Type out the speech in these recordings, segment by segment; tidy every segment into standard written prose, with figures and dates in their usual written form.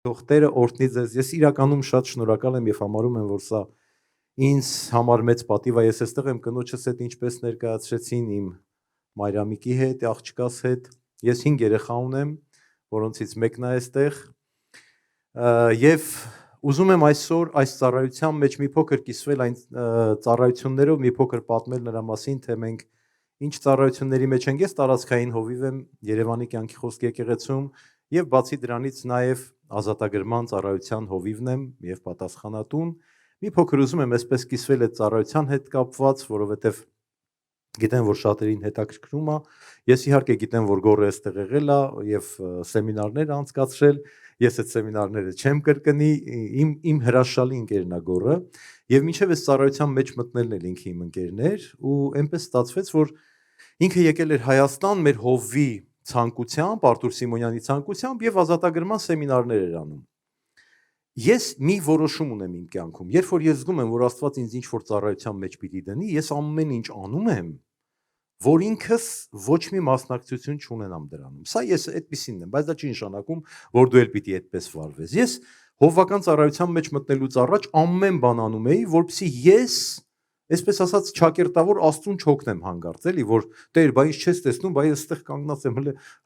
Թող Տերը օրհնի ձեզ։ Ես իրականում շատ շնորհակալ եմ եւ համարում եմ, որ սա ինձ համար մեծ պատիվ է։ Ես այստեղ եմ կնոջս հետ ինչպես ներկայացրեցին իմ մայրամիկի հետ, աղջկաս հետ։ Ես 5 երեխա ունեմ, որոնցից մեկն է այստեղ։ Եվ ուզում եմ այսօր այս ծառայության մեջ մի փոքր կիսվել այն ծառայություններով, մի փոքր պատմել նրա մասին, թե մենք ինչ ծառայությունների մեջ ենք։ Ես տարածքային հովիվ եմ Երևանի կյանքի խոսք եկեղեցում եւ բացի դրանից նաեւ ազատագրման ծառայության հովիվն եմ եւ պատասխանատուն։ Մի փոքր ուզում եմ այսպես կիսվել այդ ծառայության հետ կապված, որովհետեւ գիտեմ, որ շատերին հետաքրքրում է։ Ես իհարկե գիտեմ, որ Գոռը այստեղ եղել է եւ սեմինարներ անցկացրել։ Ես այդ սեմինարները չեմ կրկնի, իմ հրաշալի ընկերն է Գոռը եւ մինչեւ այս ծառայության մեջ մտնելն էլ ինքը իմ ընկերն էր ու այնպես ստացվեց, որ ինքը եկել էր Հայաստան մեր հովվի ցանկությամբ, Արտուր Սիմոնյանի ցանկությամբ եւ ազատագրման սեմինարներ էր անում։ Ես մի որոշում ունեմ իմ կյանքում, երբ որ ես զգում եմ, որ Աստված ինձ ինչ-որ ծառայության մեջ պիտի դնի, ես ամեն ինչ անում եմ, որ ինքս ոչ մի մասնակցություն չունենամ դրանում։ Սա ես այդպեսինն եմ, բայց դա չի նշանակում, որ դու էլ պիտի այդպես վարվես։ Ես հովվական ծառայության մեջ մտնելուց առաջ ամեն բան անում էի, որպեսզի ես այսպես ասած ճակերտավոր Աստծուն չօգնեմ հանգարց, էլի, որ Տեր, բա ինչ չես տեսնում, բա ես այստեղ կանգնած եմ,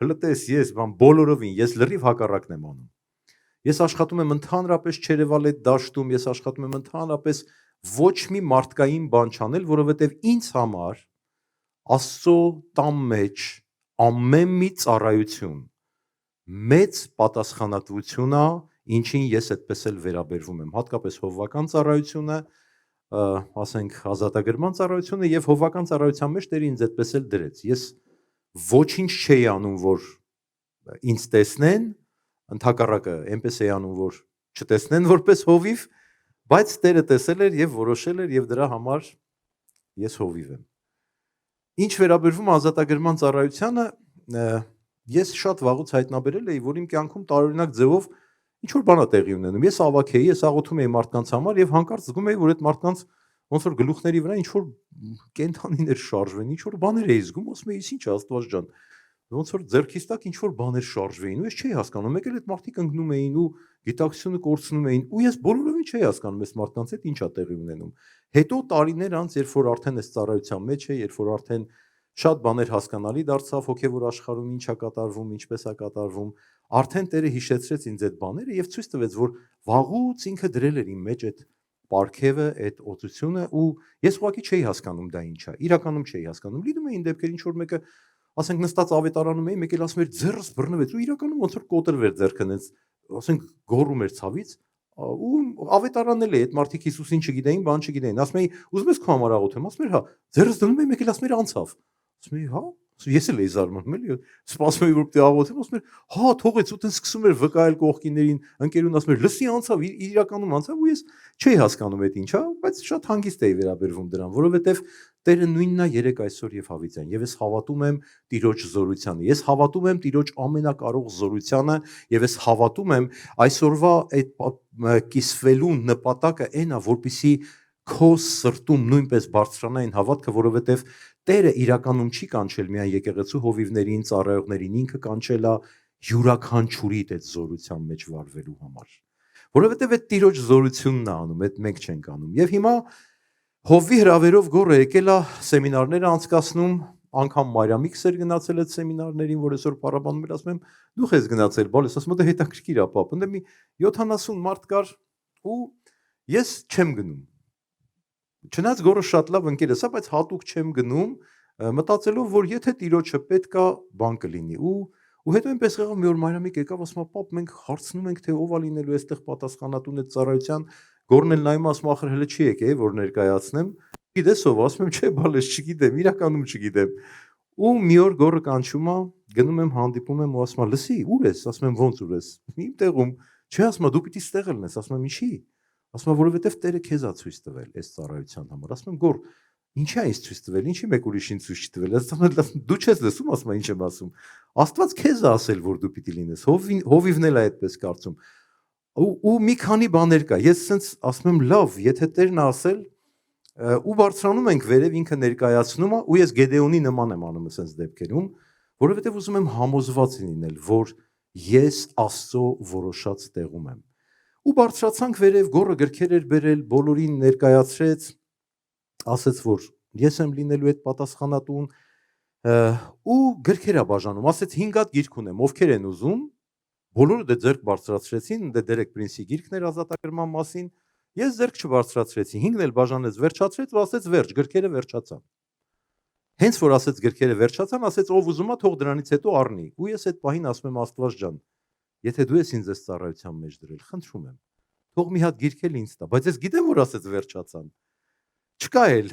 հələ տես ես, բան բոլորովին, ես լրիվ հակառակն եմ անում։ Ես աշխատում եմ ընդհանրապես չերևալ այդ դաշտում, ես աշխատում եմ ընդհանրապես ոչ մի մարդկային բան չանել, որովհետև ինձ համար Աստծո տան մեջ ամեն մի ծառայություն մեծ պատասխանատվություն է, ինչին ես այդպես էլ վերաբերվում եմ, հատկապես հովվական ծառայությունը, ասենք ազատագրման ծառայությունը եւ հովվական ծառայության մեջ Տերը ինձ այդպես էլ դրեց։ Ես ոչինչ չէի անում, որ ինձ տեսնեն, ընդհակառակը այնպես էի անում, որ չտեսնեն որպես հովիվ, բայց Տերը տեսել էր եւ որոշել էր եւ դրա համար ես հովիվ եմ։ Ինչ վերաբերվում ազատագրման ծառայությանը, ես շատ վաղուց հայտնաբերել էի, որ իմ կյանքում տարօրինակ ձևով ինչ որ բան է տեղի ունենում։ Ես ավակ էի, ես աղոթում էի մարդկանց համար եւ հանկարծ զգում էի, որ այդ մարդկանց ոնց որ գլուխների վրա ինչ որ կենթանիներ շարժվեն, ինչ որ բաներ էի զգում, ասում էի, ինչ Աստված ջան, ոնց որ ձեռքից տակ ինչ որ բաներ շարժվեին, ու ես չէի հասկանում, մեկ էլ այդ մարդիկ ընկնում էին ու գիտակցությունը կորցնում էին, ու ես բոլորովին չէի հասկանում այս մարդկանց հետ ինչ է տեղի ունենում։ Հետո տարիներ անց, երբ որ արդեն այս ծառայության մեջ է, երբ որ արդեն շատ բաներ հասկանալի դարձավ հոգևոր աշխարհում ինչ է կատարվում, ինչպես է կատարվում, արդեն Տերը հիշեցրեց ինձ այդ բաները եւ ցույց տվեց, որ վաղուց ինքը դրել էր իմ մեջ այդ պարգևը, այդ օծությունը ու ես ուղղակի չէի հասկանում դա ինչ է։ Իրականում չէի հասկանում։ Լինում էին դեպքեր, ինչ որ մեկը, ասենք նստած ավետարանում էի, մեկ էլ ասում էր ձեռս բռնվեց ու իրականում ոնց որ կոտրվեր ձեռքը նենց, ասենք գոռում էր ցավից ու ավետարանել է այդ մարդիկ Հիսուսին չգիտեին, բան չգիտեին։ Ասում էի, ուզում ես քո համար աղոթեմ, ասում էր, հա, ձեռս դնում էի, մեկ էլ ասում էր անցավ։ Ասում էի, հա, ես էլ էի զարմանում, էլի, սպասում էի, որ պիտի աղոթեմ, ասում էր, հա, թողեց ու տենց սկսում էր վկայել կողքիներին, ընկերուն ասում էր, լսի անցավ, իրականում անցավ ու ես չէի հասկանում այդ ինչա, բայց շատ հանգիստ էի վերաբերվում դրան, որովհետև Տերը նույնն է երեք այսօր եւ հավիտյան, եւ ես հավատում եմ Տիրոջ զորությանը, ես հավատում եմ Տիրոջ ամենակարող զորությանը եւ ես հավատում եմ այսօրվա այդ կիսվելու նպատակը այն է, որպեսի քո սրտում նույնպես բարձրանա այն հավատքը, որովհետեւ Տերը իրականում չի կանչել միայն եկեղեցու հովիվներին, ծառայողներին, ինքը կանչել է յուրաքանչյուրիդ այդ զորության մեջ վարվելու համար, որովհետեւ այդ Տիրոջ զորությունն է անում, այդ մենք չենք անում։ Եվ հիմա հովվի հրավերով Գոռը եկել է սեմինարներ անցկացնում, անգամ Մարիամիկս էր գնացել այդ սեմինարներին, որ այսօր փառաբանում էր, ասում եմ, դու ես գնացել, բալես, ասում եմ, դա հետաքրքիր է, պապ, ընդ մի 70 մարդ կար ու ես չեմ գնում։ Չնայած Գոռը շատ լավ ընկերս է, բայց հատուկ չեմ գնում, մտածելով, որ եթե Տիրոջը պետք է, բան կլինի։ Ու հետո այնպես եղավ, մի օր Մարիամիկ եկավ, ասում է, պապ, մենք հարցնում ենք, թե ով է լինելու այստեղ պատասխանատուն այդ ծառայության։ Գոռն էլ նայում ասում, ախր հələ չի եկել, որ ներկայացնեմ։ Գիտես ով, ասում եմ, չէ, բալես, չգիտեմ, իրականում չգիտեմ։ Ու մի օր Գոռը կանչում է, գնում եմ, հանդիպում եմ ու ասում է, լսի, ուր ես, ասում եմ, ոնց ուր ես։ Իմ տեղում, չէ, ասում է, դու պիտի ստեղ ելնես, ասում եմ, ինչի։ Ասում է, որովհետև Տերը քեզ է ցույց տվել այս ծառայության համար։ Ասում եմ, Գոռ, ինչի է ինձ ցույց տվել, ինչի մեկ ուրիշին ցույց չտվել։ Դու չես լսում, ասում է, ինչ եմ ասում։ Աստված քեզ է ասել, որ դու պիտի լինես։ Հովիվն էլ է այդպես կարծում։ Ու մի քանի բաներ կա։ Ես ասենց ասում եմ, լավ, եթե Տերն է ասել, ու բարձրանում ենք վերև, ինքը ներկայացնում է, ու ես Գեդեոնի նման եմ անում ասենց դեպքերում, որովհետև ուզում եմ համոզված լինել, որ ես Աստծո որոշած տեղում եմ։ Ու բարձրացանք վերև, գոռը գրքեր էր բերել, բոլորին ներկայացրեց, ասեց, որ ես եմ լինելու այդ պատասխանատուն, ու գրքեր է բաժանում, ասեց 5 հատ գիրք ունեմ, ովքեր են ուզում, բոլորը դե ձեռք բարձրացրեցին, դե Դերեկ Պրինսի գիրքն էր ազատագրման մասին, ես ձեռք չբարձրացրեցի, 5-ն էլ բաժանեց, վերջացրեց ու ասեց վերջ, գրքերը վերջացան։ Հենց որ ասեց գրքերը վերջացան, ասեց ով ուզում է թող դրանից հետո առնի։ Ու ես այդ պահին ասում եմ Աստված ջան, եթե դու ես ինձ այս ծառայության մեջ դրել, խնդրում եմ, թող մի հատ գիրք էլ ինձ տա, բայց ես գիտեմ որ ասեց վերջացան։ Չկա էլ։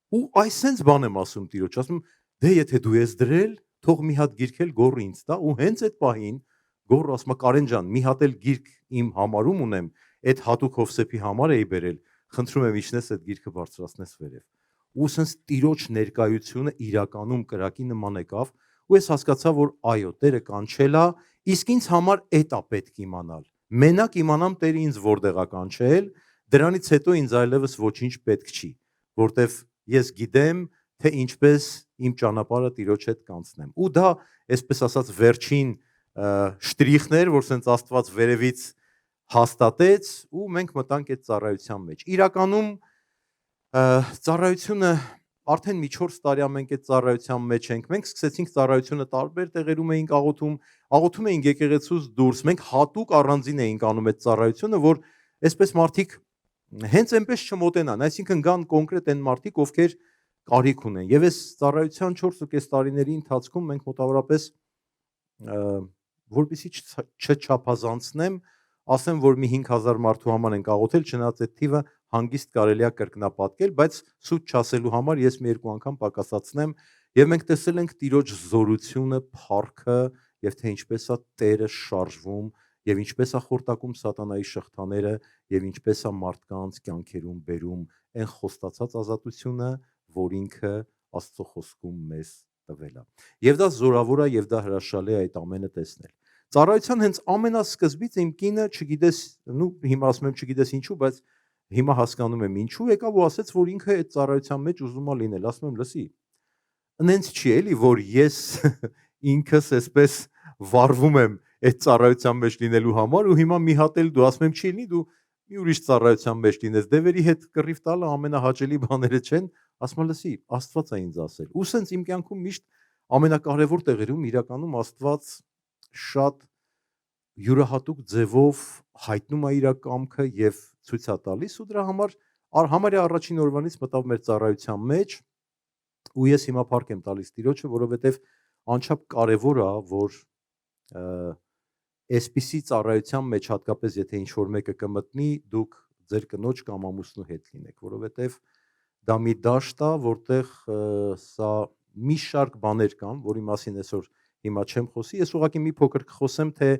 Ու այսենց բան եմ ասում Տիրոջ, ասում դե եթե դու ես դրել, թող մի հատ գիրք էլ գոռ ինձ տա, ու հենց այդ պահին գոռը ասում է Կարեն ջան, մի հատ էլ գիրք իմ համարում ունեմ, այդ հատուկ Հովսեփի համար էի բերել, խնդրում եմ իջնես այդ գիրքը բարձրացնես վերև։ Ու սենց Տիրոջ ներկայությունը իրականում կրակի նման եկավ, ու ես հասկացա, որ այո, Տերը կանչել է, իսկ ինձ համար էդ է պետք իմանալ։ Մենակ իմանամ Տերը ինձ որտեղ է կանչել, դրանից հետո ինձ այլևս ոչինչ պետք չի, որտեվ ես գիտեմ, թե ինչպես իմ ճանապարհը Տիրոջ հետ կանցնեմ։ Ու դա, այսպես ասած, վերջին շտրիխն էր, որ սենց Աստված վերևից հաստատեց, ու մենք մտանք այդ ծառայության մեջ։ Իրականում ծառայությունը արդեն մի 4 տարի մենք այդ ծառայության մեջ ենք։ Մենք սկսեցինք ծառայությունը տարբեր տեղերում էինք աղոթում էինք եկեղեցուց դուրս։ Մենք հատուկ առանձին էինք անում այդ ծառայությունը, որ այսպես մարդիկ հենց այնպես չմոտենան, այսինքն գան կոնկրետ այն մարդիկ, ովքեր կարիք ունեն։ Եվ այս ծառայության 4.5 տարիների ընթացքում մենք մոտավորապես որպեսզի չչափազանցնեմ, ասեմ, որ մի 5000 մարդու համար ենք աղոթել, չնայած այդ թիվը հանգիստ կարելի է կրկնապատկել, բայց սուտ չասելու համար ես մի երկու անգամ պակասացնեմ, եւ մենք տեսել ենք Տիրոջ զորությունը, փառքը, եւ թե ինչպես է Տերը շարժվում, եւ ինչպես է խորտակում սատանայի շղթաները, եւ ինչպես է մարդկանց կյանքերում բերում այն խոստացած ազատությունը, որ ինքը Աստծո խոսքում մեզ տվել է։ Եվ դա զորավոր է եւ դա հրաշալի է այդ ամենը տեսնել։ Ծառայության հենց ամենասկզբից իմ կինը, չգիտես, հիմա ասում եմ չգիտես ինչու, բայց հիմա հասկանում եմ ինչու, եկավ ու ասեց, որ ինքը այդ ծառայության մեջ ուզում է լինել։ Ասում եմ, լսի, նենց չի էլի, որ ես ինքս այսպես վառվում եմ այդ ծառայության մեջ լինելու համար ու հիմա մի հատ էլ դու ասում եմ չի լինի, դու մի ուրիշ ծառայության մեջ լինես, դևերի հետ կռիվ տալը ամենահաճելի բաները չեն, ասում եմ, լսի, Աստված է ինձ ասել։ Ու սենց իմ կյանքում միշտ ամենակարևոր տեղերում իրականում Աստված շատ յուրահատուկ ձևով հայտնում է իր կամքը եւ ցույց է տալիս ու դրա համար համարյա առաջին օրվանից մտավ մեր ծառայության մեջ ու ես հիմա փառք եմ տալիս Տիրոջը, որովհետեւ անչափ կարևոր է, որ այսպիսի ծառայության մեջ հատկապես եթե ինչ որ մեկը կմտնի, դուք ձեր կնոջ կամ ամուսնու հետ լինեք, որովհետեւ դա մի դաշտ է, որտեղ սա մի շարք բաներ կան, որի մասին այսօր հիմա չեմ խոսի, ես ուղղակի մի փոքր կխոսեմ, թե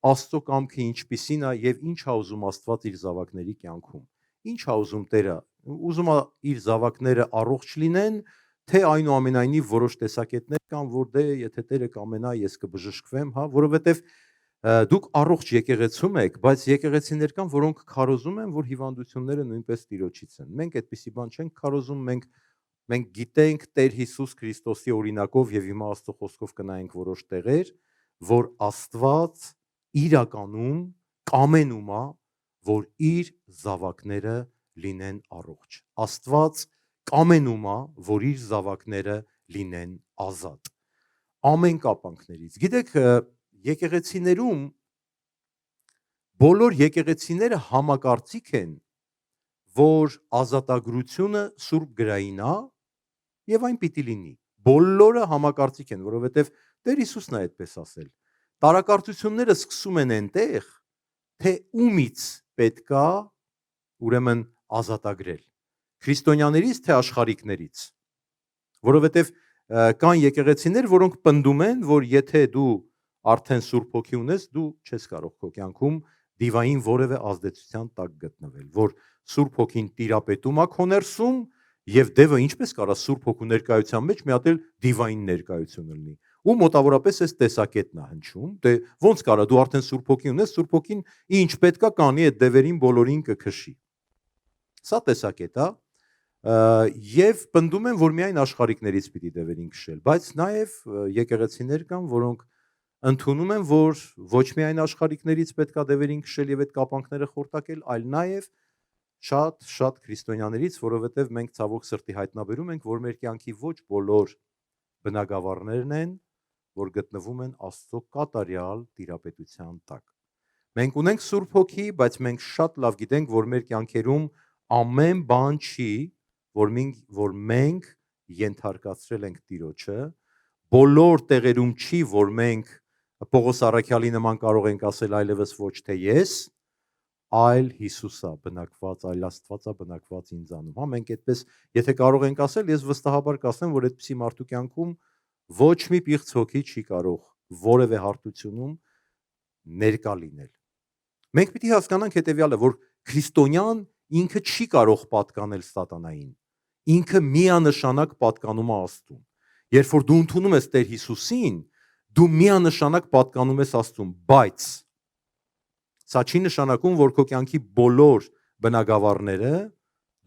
Աստծո կամքը ինչպիսին է եւ ինչ է ուզում Աստված իր զավակների կյանքում։ Ինչ է ուզում Տերը, ուզում է իր զավակները առողջ լինեն, թե այնուամենայնիվ որոշ տեսակետներ կան, որ դե եթե Տերը կամենա, ես կբժշկվեմ, հա, որովհետեւ դուք առողջ եկեղեցում եք, բայց եկեղեցիներ կան, որոնք քարոզում են, որ հիվանդությունները նույնպես Տիրոջից են։ Մենք այդպիսի բան չենք քարոզում, մենք գիտենք Տեր Հիսուս Քրիստոսի օրինակով եւ հիմա Աստծո խոսքով կնայենք որոշ տեղեր, որ Աստված իրականում կամենում է, որ իր զավակները լինեն առողջ։ Աստված կամենում է, որ իր զավակները լինեն ազատ։ Ամեն կապանքներից։ Գիտեք, եկեղեցիներում բոլոր եկեղեցիները համակարծիք են, որ ազատագրությունը Սուրբ գրային է եւ այն պիտի լինի։ Բոլորը համակարծիք են, որովհետեւ Տեր Հիսուսն է այդպես ասել։ Տարակարծությունները սկսում են այնտեղ, թե ումից պետքա ուրեմն ազատագրել։ Քրիստոնյաներից թե աշխարհիկներից։ Որովհետև կան եկեղեցիներ, որոնք պնդում են, որ եթե դու արդեն Սուրբ Հոգի ունես, դու չես կարող քո կյանքում դիվային որևէ ազդեցության տակ գտնվել, որ Սուրբ Հոգին տիրապետում է քո ներսում եւ դևը ինչպես կարա Սուրբ Հոգու ներկայության մեջ մի հատ էլ դիվային ներկայություն լինի։ Ու մոտավորապես այս տեսակետն է հնչում, դե ոնց կարա դու արդեն Սուրբ Հոգի ունես, Սուրբ Հոգին ինչ պետքա կանի այդ դևերին բոլորին կքշի։ Սա տեսակետ է, եւ պնդում են, որ միայն աշխարհիկներից պիտի դևերին քշել, բայց նաեւ եկեղեցիներ կան, որոնք ընդունում են, որ ոչ միայն աշխարհիկներից պետքա դևերին քշել եւ այդ կապանքները խորտակել, այլ նաեւ շատ քրիստոնյաներից, որովհետեւ մենք ցավոք սրտի հայտնաբերում ենք, որ մեր կյանքի ոչ բոլոր բնակավարներն են, որ գտնվում են Աստծո կատարյալ տիրապետության տակ։ Մենք ունենք Սուրբ Հոգի, բայց մենք շատ լավ գիտենք, որ մեր կյանքերում ամեն բան չի, որ մենք ենթարկացրել ենք Տիրոջը, բոլոր տեղերում չի, որ մենք Պողոս առաքյալի նման կարող ենք ասել այլևս ոչ թե ես, այլ Հիսուսա բնակված, այլ Աստվածա բնակված ինձանում։ Հա, մենք այդպես, եթե կարող ենք ասել, ես վստահաբար կասեմ, որ այդպիսի մարդու կյանքում ոչ մի պիղծ հոգի չի կարող որևէ հարթությունում ներկա լինել։ Մենք պիտի հասկանանք հետևյալը, որ քրիստոնյան ինքը չի կարող պատկանել սատանային։ Ինքը միանշանակ պատկանում է Աստծուն։ Երբ որ դու ընդունում ես Տեր Հիսուսին, դու միանշանակ պատկանում ես Աստծուն, բայց սա չի նշանակում, որ քո կյանքի բոլոր բնակավարները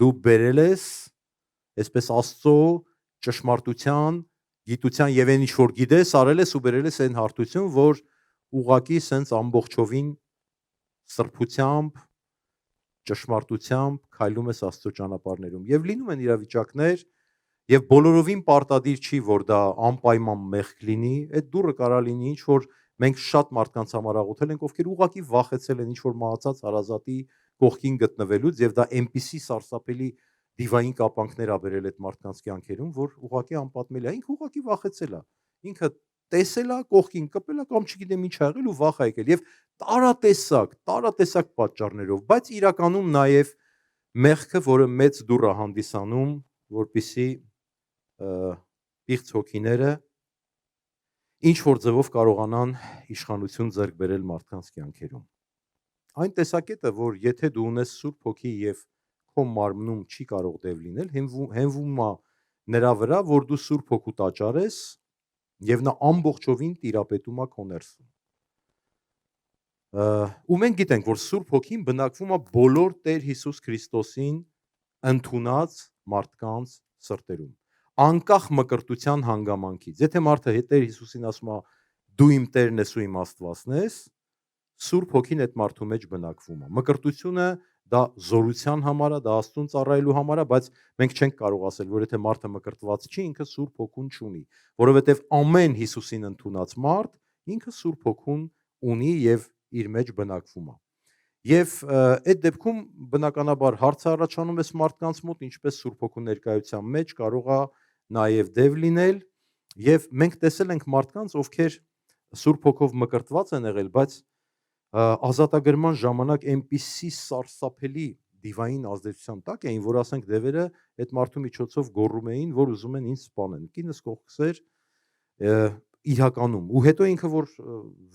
դու բերել ես այսպես Աստծո ճշմարտության, գիտության եւ այն ինչ որ գիտես, արել ես ու բերել ես այն հարթություն, որ ուղակի սենց ամբողջովին սրբությամբ, ճշմարտությամբ քայլում ես Աստծո ճանապարհներում։ Եվ լինում են իրավիճակներ, եւ բոլորովին պարտադիր չի, որ դա անպայման մեղք լինի, այդ դուրը կարա լինի ինչ որ մենք շատ մարդկանց համար աղոթել ենք, ովքեր ուղակի վախեցել են ինչ որ մահացած հարազատի կողքին գտնվելուց եւ դա այնպիսի սարսափելի դիվային կապանքներ ա բերել այդ մարդկանց կյանքերում, որ ուղակի անպատմելի է, ինքը ուղակի վախեցել է, ինքը տեսել է, կողքին կպել է կամ չգիտեմ ինչ ա եղել ու վախ ա եկել եւ տարատեսակ պատճառներով, բայց իրականում նաեւ մեղքը, որը մեծ դուռ է հանդիսանում, որպիսի պիղծ հոգիները ինչ որ ձևով կարողանան իշխանություն ձեռք բերել մարդկանց կյանքերում։ Այն տեսակետը, որ եթե դու ունես Սուրբ Հոգի եւ քո մարմնում չի կարող դև լինել, հենվում է նրա վրա, որ դու Սուրբ Հոգու տաճար ես եւ նա ամբողջովին տիրապետում է քո ներսում։ Ու մենք գիտենք, որ Սուրբ Հոգին բնակվում է բոլոր Տեր Հիսուս Քրիստոսին ընդունած մարդկանց սրտերում, անկախ մկրտության հանգամանքից։ Եթե մարդը Տեր Հիսուսին ասում է դու իմ Տերն ես ու իմ Աստվածն ես, Սուրբ Հոգին այդ մարդու մեջ բնակվում է։ Մկրտությունը դա զորության համար է, դա Աստծուն ծառայելու համար է, բայց մենք չենք կարող ասել, որ եթե մարդը մկրտված չի, ինքը Սուրբ Հոգուն չունի, որովհետև ամեն Հիսուսին ընդունած մարդ ինքը Սուրբ Հոգուն ունի եւ իր մեջ բնակվում է։ Եվ այդ դեպքում բնականաբար հարց առաջանում է մարդկանց մոտ, ինչպես Սուրբ Հոգու ներկայության մեջ կարող է նաև դև լինել, եւ մենք տեսել ենք մարդկանց, ովքեր Սուրբ Հոգով մկրտված են եղել, բայց ազատագրման ժամանակ այնպիսի սարսափելի դիվային ազդեցության տակ էին, որ ասենք դևերը այդ մարդու միջոցով գոռում էին, որ ուզում են ինձ սպանեն։ Կինս կողքս էր իրականում, ու հետո ինքը որ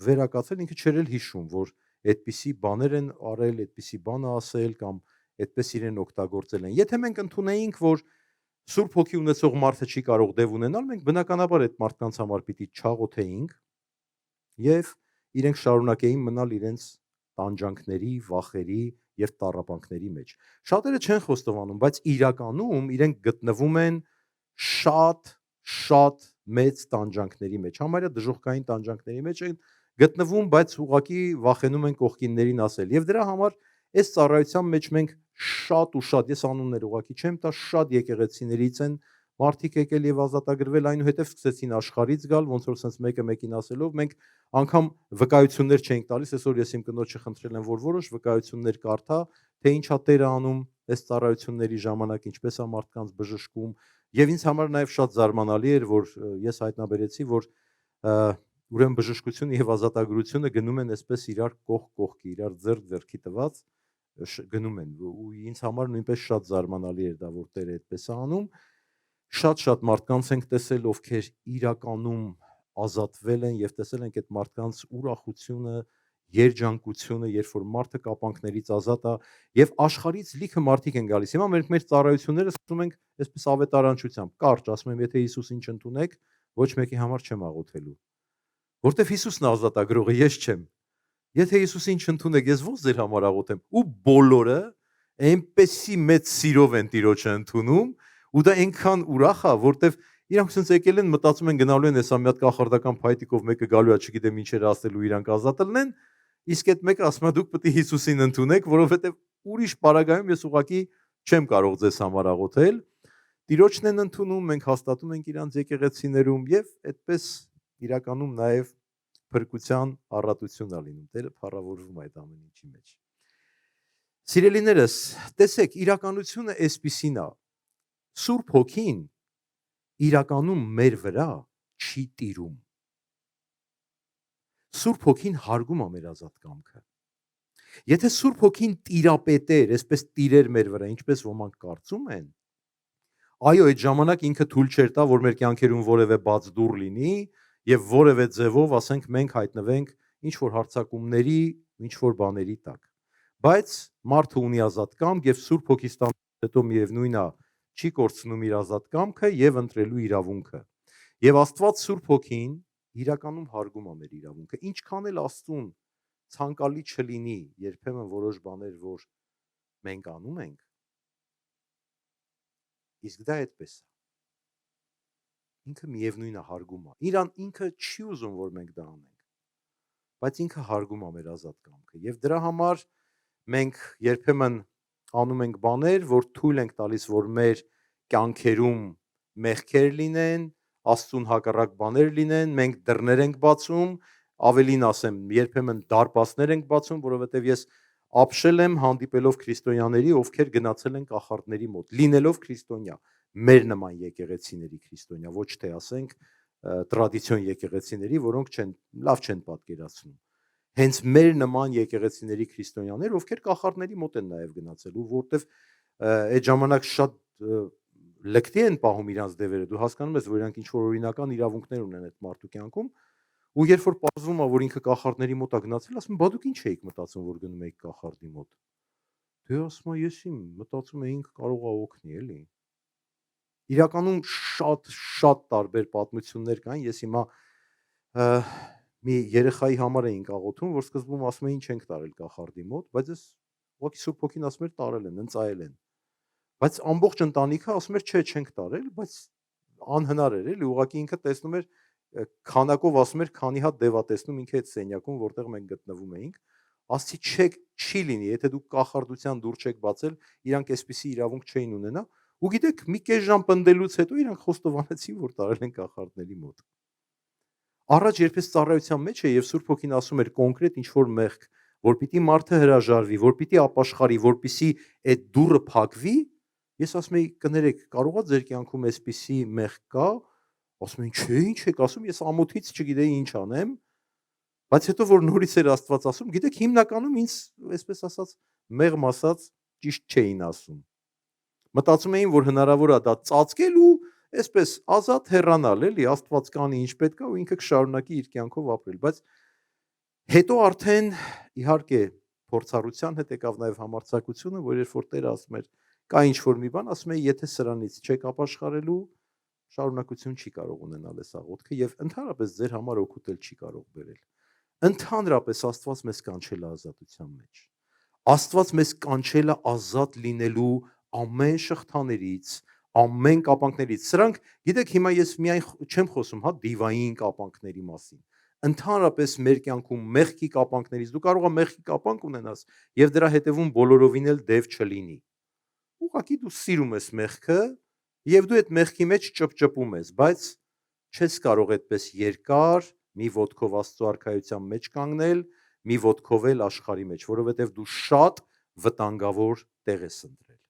վերակացել, ինքը չէր էլ հիշում, որ այդպիսի բաներ են արել, այդպիսի բան ասել կամ այդպես իրեն օգտագործել են։ Եթե մենք ընդունեինք, որ Սուրբ Հոգի ունեցող մարդը չի կարող դև ունենալ, մենք բնականաբար այդ մարդկանց համար պիտի չաղոթեինք եւ իրենք շարունակեին մնալ իրենց տանջանքների, վախերի եւ տառապանքների մեջ։ Շատերը չեն խոստովանում, բայց իրականում իրենք գտնվում են շատ մեծ տանջանքների մեջ, համարյա դժոխքային տանջանքների մեջ են գտնվում, բայց ուղղակի վախենում են կողքիններին ասել։ Եվ դրա համար այս ծառայության մեջ մենք շատ, ես անուններ ուղղակի չեմ տա, շատ եկեղեցիներից են մարդիկ եկել եւ ազատագրվել, այնուհետև սկսեցին աշխարից գալ, ոնց որ sense մեկը մեկին ասելով, մենք անգամ վկայություններ չենք տալիս, այսօր ես իմ կնոջը խնդրել եմ, որ որոշ վկայություններ կարդա, թե ինչա Տերը անում այս ծառայությունների ժամանակ, ինչպես է մարդկանց բժշկում, եւ ինձ համար նաեւ շատ զարմանալի էր, որ ես հայտնաբերեցի, որ ուրեմն բժշկությունը եւ ազատագրությունը գնում են այսպես իրար կողքի, իրար ձեռքի տված գնում են, ու ինձ համար նույնպես շատ զարմանալի էր դա, որ Տերը այդպես է անում։ Շատ մարդկանց ենք տեսել, ովքեր իրականում ազատվել են եւ տեսել ենք այդ մարդկանց ուրախությունը, երջանկությունը, երբ որ մարդը կապանքներից ազատ է եւ աշխարից լիքը մարդիկ են գալիս։ Հիմա մեր ծառայությունները սկսում ենք այսպես ավետարանչությամբ, կարճ ասում եմ, եթե Հիսուսին չընդունեք, ոչ մեկի համար չեմ աղոթելու, որտեվ Հիսուսն է ազատագրողը, ես չեմ։ Եթե Հիսուսին չընդունեք, ես ո՞նց ձեր համար աղոթեմ։ Ու բոլորը այնպեսի մեծ սիրով են Տիրոջը ընդունում, ու դա այնքան ուրախ է, որտեվ Իրանք ցած եկել են, մտածում են գնալու են հեսա մի հատ կախարդական փայտիկով մեկը գալու է, չգիտեմ ինչեր ասելու իրանք ազատ լինեն, իսկ այդ մեկը ասում է դուք պետք է Հիսուսին ընդունեք, որովհետև ուրիշ պարագայում ես ուղղակի չեմ կարող ձեզ համար աղոթել։ Տիրոջն են ընդունում, մենք հաստատում ենք իրանց եկեղեցիներում եւ այդպես իրականում նաեւ փրկության առատությունն է լինում։ Տերը փառավորվում է այդ ամեն ինչի մեջ։ Սիրելիներս, տեսեք, իրականությունը այսպիսին է։ Սուրբ Հոգին իրականում մեր վրա չի տիրում։ Սուրբ Հոգին հարգում է մեր ազատ կամքը։ Եթե Սուրբ Հոգին տիրապետեր, այսպես տիրեր մեր վրա, ինչպես ոմանք կարծում են, այո, այդ ժամանակ ինքը թույլ չէր տա, որ մեր կյանքերում որևէ բաց դուռ լինի եւ որևէ ձևով, ասենք, մենք հայտնվենք ինչ որ հարցակումների, ինչ որ բաների տակ։ Բայց մարդը ունի ազատ կամք եւ Սուրբ Հոգի ստանալուց հետո միևնույնն է, չի կորցնում իր ազատ կամքը եւ ընտրելու իրավունքը։ Եվ Աստված Սուրբ Հոգին իրականում հարգում է մեր իրավունքը։ Ինչքան էլ Աստծուն ցանկալի չլինի երբեմն որոշ բաներ, որ մենք անում ենք, իսկ դա այդպես է։ Ինքը միևնույնն է հարգում է։ Իրան ինքը չի ուզում, որ մենք դա անենք, բայց ինքը հարգում է մեր ազատ կամքը։ Եվ դրա համար մենք երբեմն անում ենք բաներ, որ թույլ ենք տալիս, որ մեր կյանքերում մեղքեր լինեն, Աստծուն հակառակ բաներ լինեն, մենք դռներ ենք բացում, ավելին ասեմ, երբեմն դարպասներ ենք բացում, որովհետև ես ապշել եմ հանդիպելով քրիստոնյաների, ովքեր գնացել են կախարդների մոտ, լինելով քրիստոնյա, մեր նման եկեղեցիների քրիստոնյա, ոչ թե ասենք տրադիցիոն եկեղեցիների, որոնք լավ չեն պատկերացնում։ Հենց մեր նման եկեղեցիների քրիստոնյաներ, ովքեր կախարդների մոտ են նաև գնացել, ու որտեվ այդ ժամանակ շատ լկտի են պահում իրանց դևերը, դու հասկանում ես, որ իրանք ինչ-որ օրինական իրավունքներ ունեն այդ մարդու կյանքում, ու երբ որ պարզվում է, որ ինքը կախարդների մոտ է գնացել, ասում, բա դուք ինչ էիք մտածում, որ գնում եք կախարդի մոտ։ Դե ասում է, ես իմ մտածում էինք կարող է օգնի, էլի։ Իրականում շատ տարբեր պատմություններ կան, ես հիմա մի երեխայի համար էինք աղոթում, որ սկզբում ասում էին չենք տարել կախարդի մոտ, բայց ես ուղղակի Սուրբ Հոգին ասում էր տարել են, ընծայել են։ Բայց ամբողջ ընտանիքը ասում էր չէ, չենք տարել, բայց անհնար էր, էլի, ուղղակի ինքը տեսնում էր քանակով ասում էր, քանի հատ դև է տեսնում ինքը այդ սենյակում, որտեղ մենք գտնվում էինք, ասի չի լինի, եթե դուք կախարդության դուռ չեք բացել, իրանք այսպիսի իրավունք չէին ունենա, ու գիտեք, մի կես ժամ պնդելուց հետո իրանք խոստովանեցին, որ տարել են կախարդների մոտ։ Առաջ երբես ծառայության մեջ է եւ Սուրբ Հոգին ասում էր կոնկրետ ինչ որ մեղք, որ պիտի մարդը հրաժարվի, որ պիտի ապաշխարի, որպիսի այդ դուռը փակվի, ես ասում եի կներեք, կարողա ձեր կյանքում այսպիսի մեղք կա, ասում էին չէ, ինչ եք ասում, ես ամոթից չգիտեի ինչ անեմ, բայց հետո որ նորից էր Աստված ասում, գիտեք, հիմնականում ինձ, այսպես ասած, մեղմ ասած, ճիշտ չէին ասում։ Մտածում էին, որ հնարավոր է դա ծածկել ու այսպես ազատ հեռանալ, էլի, Աստված կանի ինչ պետք է ու ինքը կշարունակի իր կյանքով ապրել, բայց հետո արդեն իհարկե փորձառության հետ եկավ նաև համարձակությունը, որ երբ որ Տերը ասում էր կա ինչ որ մի բան, ասում է եթե սրանից չեք ապաշխարելու, շարունակություն չի կարող ունենալ այս աղոթքը եւ ընդհանրապես ձեր համար օգուտ էլ չի կարող բերել։ Ընդհանրապես Աստված մեզ կանչել է ազատության մեջ։ Աստված մեզ կանչել է ազատ լինելու ամեն շղթաներից, ամեն կապանքներից։ Սրանք, գիտեք, հիմա ես միայն չեմ խոսում, հա, դիվային կապանքների մասին։ Ընդհանրապես մեր կյանքում մեղքի կապանքներից դու կարող ես մեղքի կապանք ունենաս եւ դրա հետևում բոլորովին էլ դև չլինի։ Ուղղակի դու սիրում ես մեղքը եւ դու այդ մեղքի մեջ ճպճպում ես, բայց չես կարող այդպես երկար մի ոտքով Աստծո արքայության մեջ կանգնել, մի ոտքով էլ աշխարհի մեջ, որովհետեւ դու շատ վտանգավոր տեղ ես ընտրել։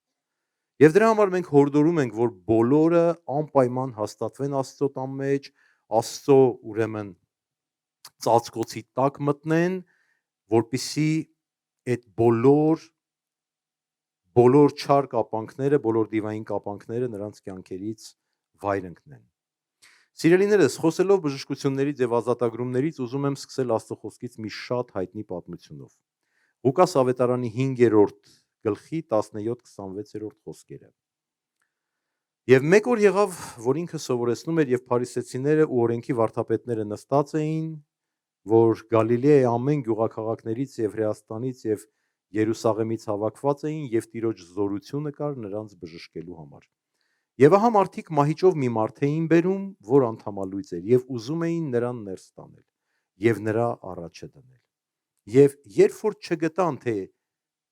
Եվ դրա համար մենք հորդորում ենք, որ բոլորը անպայման հաստատվեն Աստծո տան մեջ, Աստծո ուրեմն ծածկոցի տակ մտնեն, որպիսի այդ բոլոր չար կապանքները, բոլոր դիվային կապանքները նրանց կյանքերից վայր ընկնեն։ Սիրելիներս, խոսելով բժշկություններից եւ ազատագրումներից, ուզում եմ սկսել Աստծո խոսքից մի շատ հայտնի պատմությունով։ Ղուկաս ավետարանի 5-րդ գլխի 17-26-րդ խոսքերը։ Եվ մեկ օր եղավ, որ ինքը սովորեցնում էր եւ փարիսեցիները ու օրենքի վարդապետները նստած էին, որ Գալիլեայի ամեն գյուղաքաղաքներից եւ Հրեաստանից եւ Երուսաղեմից հավաքված էին եւ Տիրոջ զորությունը կար նրանց բժշկելու համար։ Եվ ահա մարդիկ մահիճով մի մարդ էին բերում, որ անդամալույծ էր, եւ ուզում էին նրան ներս տանել եւ նրա առաջը դնել։ Եվ երբ որ չգտան, թե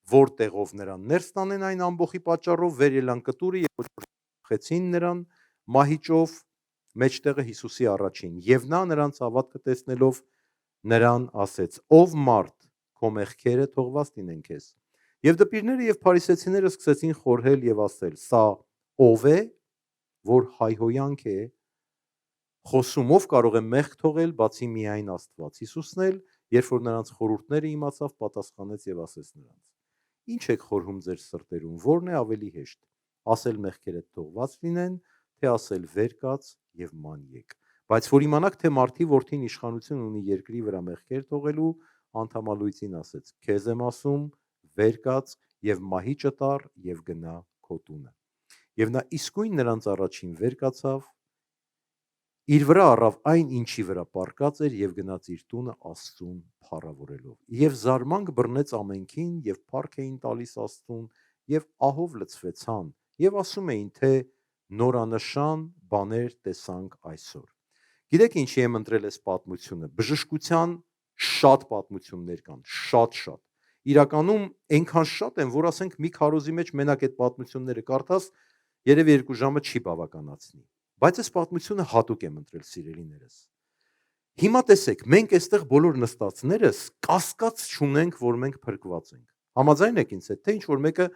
որտեղով նրան ներս տանեն այն ամբողի պատճառով, վեր ելան կտուրը եւ խեցին նրան մահիճով մեջտեղը Հիսուսի առաջին, եւ նա նրանց հավատքը տեսնելով նրան ասեց. «Ով մարդ, քո մեղքերը թողված լինեն քեզ»։ Եվ դպիրները եւ փարիսեցիները սկսեցին խորհել եւ ասել. «Սա ով է, որ հայհոյանք է խոսում, ով կարող է մեղք թողել, բացի միայն Աստված»։ Հիսուսն էլ, երբ որ նրանց խորհուրդները իմացավ, պատասխանեց եւ ասեց նրանց. «Ինչ եք խորհում ձեր սրտերում, որն է ավելի հեշտ, ասել մեղքերը թողված լինեն, թե ասել վեր կաց եւ ման եկ»։ Բայց որ իմանաք, թե մարդի որդին իշխանություն ունի երկրի վրա մեղքեր թողելու, անդամալույծին ասեց. «Քեզ եմ ասում, վեր կաց եւ մահիճը տար եւ գնա քո տունը»։ Եվ նա իսկույն նրանց առաջին վեր կացավ, իր վրա առավ այն, ինչի վրա պառկած էր, եւ գնաց իր տունը Աստծուն փառավորելով։ Եվ զարմանք բռնեց ամենքին, եւ փառք էին տալիս Աստծուն, եւ ահով լցվեցան, եւ ասում էին, թե նորանշան բաներ տեսանք այսօր։ Գիտեք ինչի եմ ընտրել այս պատմությունը։ Բժշկության շատ պատմություններ կան, շատ։ Իրականում այնքան շատ են, որ ասենք մի քարոզի մեջ մենակ այդ պատմությունները կարդաս, երևի 2 ժամը չի բավականացնի։ Բայց այս պատմությունը հատուկ եմ ընտրել, սիրելիներս։ Հիմա տեսեք, մենք այստեղ բոլոր նստածներս կասկած չունենք, որ մենք փրկված ենք։ Համաձայն եք ինձ հետ, թե ինչ որ մեկը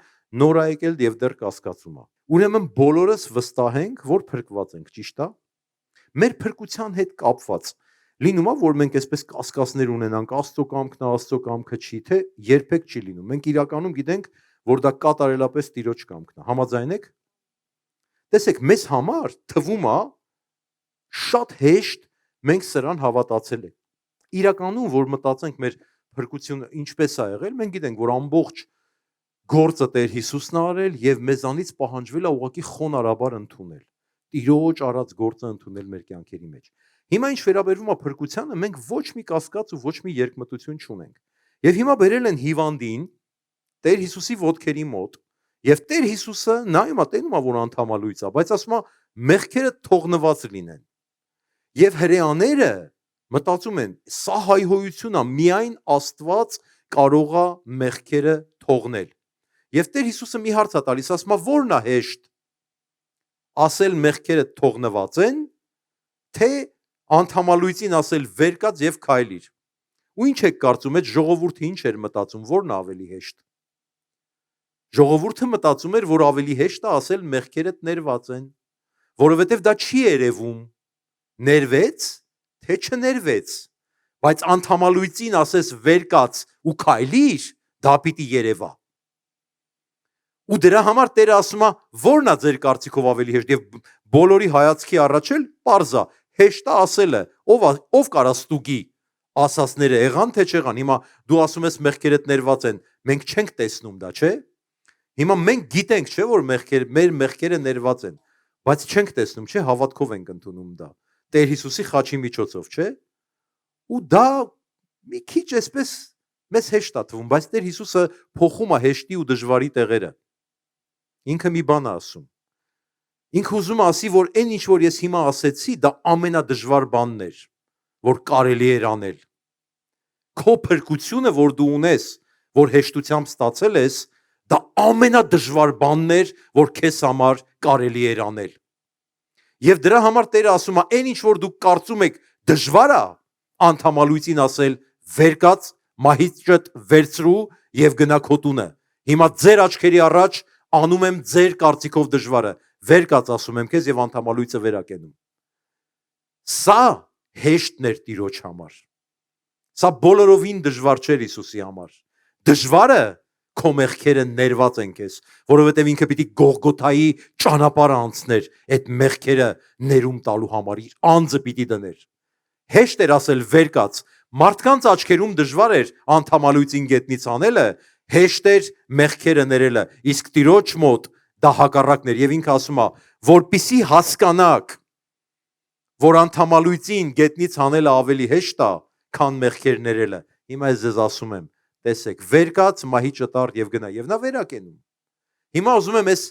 նոր է եկել եւ դեռ կասկածում է։ Ուրեմն բոլորս վստահ ենք, որ փրկված ենք, ճիշտ է։ Մեր փրկության հետ կապված լինում է, որ մենք այսպես կասկածներ ունենանք, Աստծո կամքն է, Աստծո կամքը չի, թե երբեք չի լինում։ Մենք իրականում գիտենք, որ դա կատարելապես Տիրոջ կամքն է։ Համաձայն եք։ Տեսեք, մեզ համար թվում է շատ հեշտ մենք սրան հավատացել ենք։ Իրականում, որ մտածենք մեր փրկությունը ինչպես է եղել, մենք գիտենք, որ ամբողջ գործը Տեր Հիսուսն է արել եւ մեզանից պահանջվել է ուղղակի խոնարհաբար ընդունել։ Տիրոջ արած գործը ընդունել մեր կյանքերի մեջ։ Հիմա ինչ վերաբերվում է փրկությանը, մենք ոչ մի կասկած ու ոչ մի երկմտություն չունենք։ Եվ հիմա բերել են հիվանդին Տեր Հիսուսի ոտքերի մոտ, եւ Տեր Հիսուսը նայում է, տենում է, որ անդամալույծ է, բայց ասում է մեղքերը թողնված լինեն։ Եվ հրեաները մտածում են, սա հայհոյություն է, միայն Աստված կարող է մեղքերը թողնել։ Եվ Տեր Հիսուսը մի հարց է տալիս, ասում է, որն է հեշտ, ասել մեղքերը թողնված են, թե անդամալույծին ասել վեր կաց եւ քայլիր։ Ու ինչ եք կարծում, այդ ժողովուրդը ինչ էր մտածում, որն է ավելի հեշտ։ Ժողովուրդը մտածում էր, որ ավելի հեշտ է ասել մեղքերդ ներված են, որովհետեւ դա չի երևում, ներվեց, թե չներվեց, բայց անդամալույծին ասես վեր կաց ու քայլիր, դա պիտի երևա։ Ու դրա համար Տերը ասում է, որն է ձեր կարծիքով ավելի հեշտ, եւ բոլորի հայացքի առաջ էլ պարզ է, հեշտ է ասելը, ով կարա ստուգի, ասածները եղան թե չեղան։ Հիմա դու ասում ես մեղքերդ ներված են, մենք չենք տեսնում դա, չէ՞։ Հիմա մենք գիտենք, չէ՞, որ մեր մեղքերը ներված են, բայց չենք տեսնում, չէ՞, հավատքով ենք ընդունում դա։ Տեր Հիսուսի խաչի միջոցով, չէ՞։ Ու դա մի քիչ այսպես մեզ հեշտ է թվում, բայց Տեր Հիսուսը փոխում է հեշտի ու դժվարի տեղերը։ Ինքը մի բան է ասում։ Ինքը ուզում է ասի, որ այն ինչ որ ես հիմա ասեցի, դա ամենադժվար բանն էր, որ կարելի էր անել։ Քո փրկությունը, որ դու ունես, որ հեշտությամբ ստացել ես, դա ամենադժվար բանն էր, որ քեզ համար կարելի էր անել։ Եվ դրա համար Տերը ասում է, այն ինչ որ դուք կարծում եք դժվար է, անդամալույծին ասել վեր կաց, մահիճդ վերցրու եւ գնա քո տունը։ Հիմա ձեր աչքերի առաջ անում եմ ձեր կարծիքով դժվարը, վեր կաց ասում եմ քեզ եւ անդամալույծը վերակենում։ Սա հեշտն էր Տիրոջ համար։ Սա բոլորովին դժվար չէր Հիսուսի համար։ Դժվարը քո մեղքերը ներված են քեզ, որովհետև ինքը պիտի Գողգոթայի ճանապարհը անցներ, այդ մեղքերը ներում տալու համար իր անձը պիտի դներ։ Հեշտ էր ասել վեր կաց, մարդկանց աչքերում դժվար էր անդամալույծին գետնից անելը, հեշտ էր մեղքերը ներելը, իսկ Տիրոջ մոտ դա հակառակն էր, եւ ինքը ասում է, որպիսի հասկանաք, որ անդամալույծին գետնից անելը ավելի հեշտ է, քան մեղքեր ներելը։ Հիմա ես ձեզ ասում եմ, տեսեք, վեր կաց, մահիճը տար եւ գնա, եւ նա վերակենում։ Հիմա ուզում եմ այս